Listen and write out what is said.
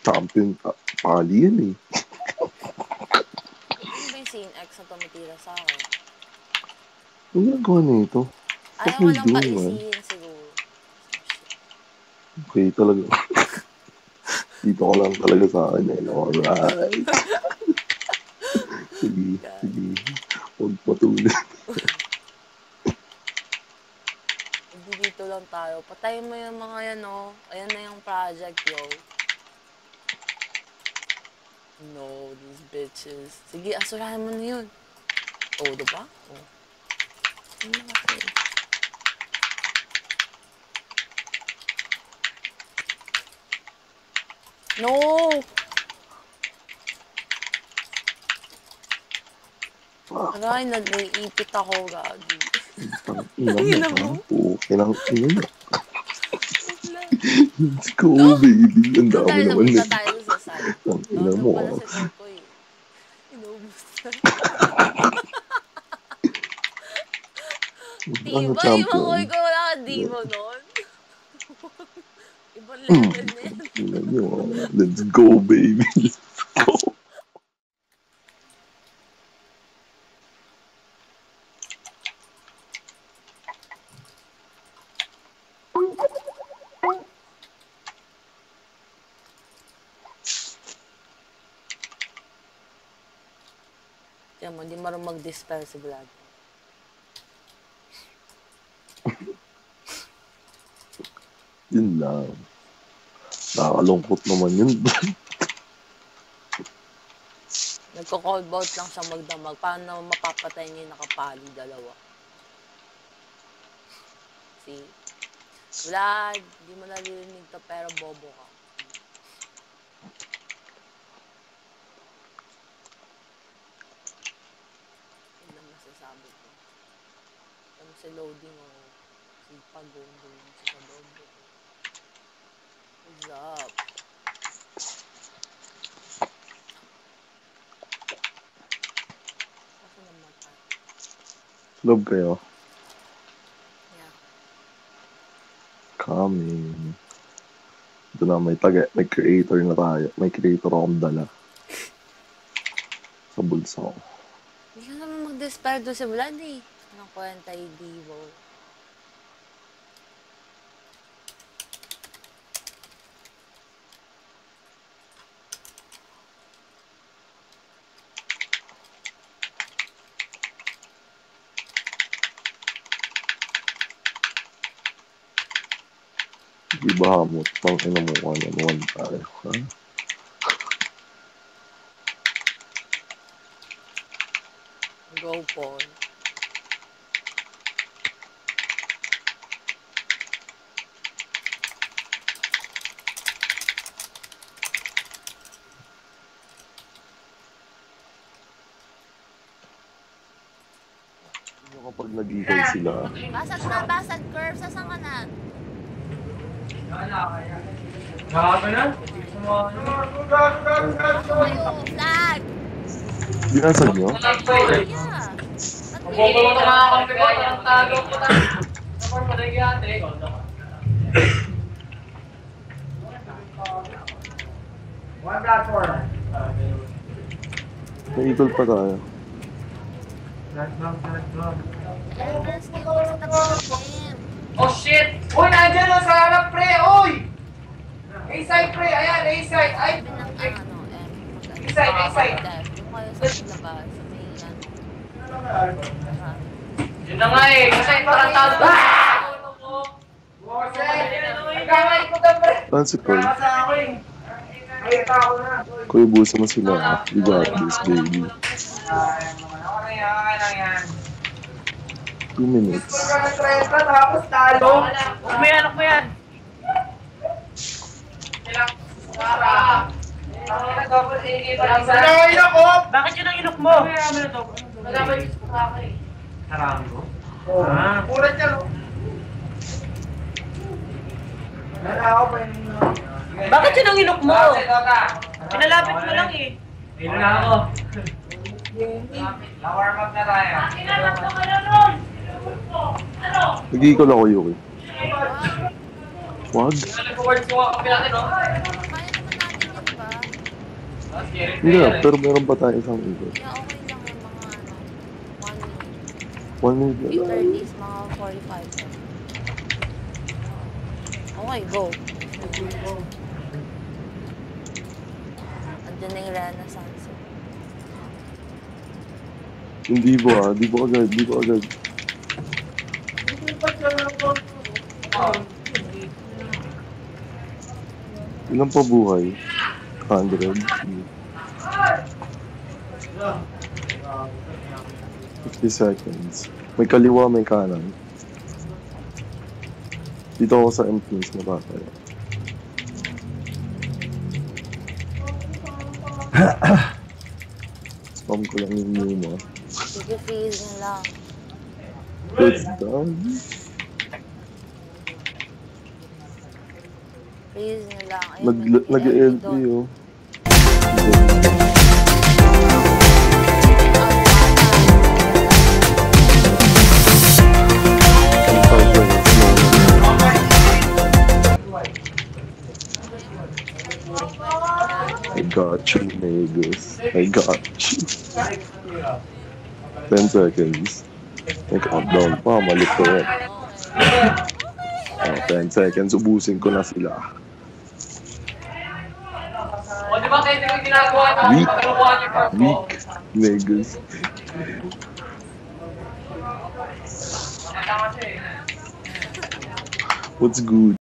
Champion pali yan eh. Ano ba yung scene X na tumitira sa akin? Ano ginagawa na ito? Ayaw ko lang paisihin siguro. Okay talaga. Dito ko lang talaga sa akin eh. Alright. Sige. Huwag patuloy. Hindi dito lang tayo. Patayin mo yung mga yan, oh. Ayan na yung project, yo. No, these bitches. Sige, asurahan mo na yun. Oh, diba? Oh. Ano na kasi? No! Aray, nag-iipit ako, gagi. Ina mo. Kinang ina mo. Let's go, baby. Ang dami naman na. Punta tayo sa side. Ang ina mo. Pala si Kokoy. Inubos na. Diba, yung Kokoy ko wala ka diba nun? Ibang level na yan. Ina mo. Let's go, baby. Let's go. Tiyan mo, hindi marunong mag-dispel si Vlad. Yun lang. Nakakalungkot naman yun. Nagko-cold bout lang siya magdamag. Paano mapapatay niya yung nakapali dalawa? See? Vlad, hindi mo nalilinig to pero bobo ka. Yun lang masasabi ko. Ano si loading o si pagong doon sa bobo. What's up? Kasi namatay. Love kayo. Yeah. Coming. Ito na, may creator na tayo. May creator akong dala. Sa bulsa ko. Hindi ka naman mag-dispel doon si Vlad eh. Anong kwenta yung Divo? Di ba hamot? Pang ina mo ka naman tayo, ha? Go, Paul. Ano kapag nag-ikay sila? Basag curve, sasang ka na? Gago na? Kayo, flag! Binasag nyo? Yeah. Magbobolo ka mga kampi ko, ang tago ko na. Kapag madagyate. One platform. May eagle pa tayo. Oh shit! Uy, nandyan o sa harap, pre! Uy! A-side, pre! Ayan, A-side! Ay! A-side, A-side! Yung kayo sa labas, may Yun na nga eh! Kasi parang talo! Nagkamay ko ka, pre! Saan si Paul? Ay, tao na! Kuya, busa mo sila. You got this, baby. Yan. 2 minutes. Tapos talo. Huwag mo yan, Bakit yun ang inok mo? Harami ko? Kulat yan, Bakit yun ang inok mo? Pinalapit mo lang eh. Ayun na ako. Na-warm up na tayo. Nag-eagle ako, Yuki. Wag. Nag-words ko ang kapila natin, no? Kaya naman natin yun ba? Hindi na, pero meron pa tayo isang ikot. Kaya okay lang yung mga ano, 1 minute. 1 minute na If lang. 30 is mga 45 na. Okay, go. Andyan na yung Renaissance. Hindi ba? Di ba agad? Di ba agad? Ilan pa buhay? 100. 50 seconds. May kaliwa, may kanan. Dito ako sa entrance na tataya. Spam ko lang yung Numa. Sige, freeze nyo lang. It's done. Freeze nyo lang. Ayun, may Nag-LP doon. oh. I got you, niggas. I got you. 10 seconds. May countdown pa, malupit. 10 seconds, ubusin ko na sila. O, di ba kayo yung ginagawa na Weak. pagkalukuhan yung park mo? Weak, niggas. What's good?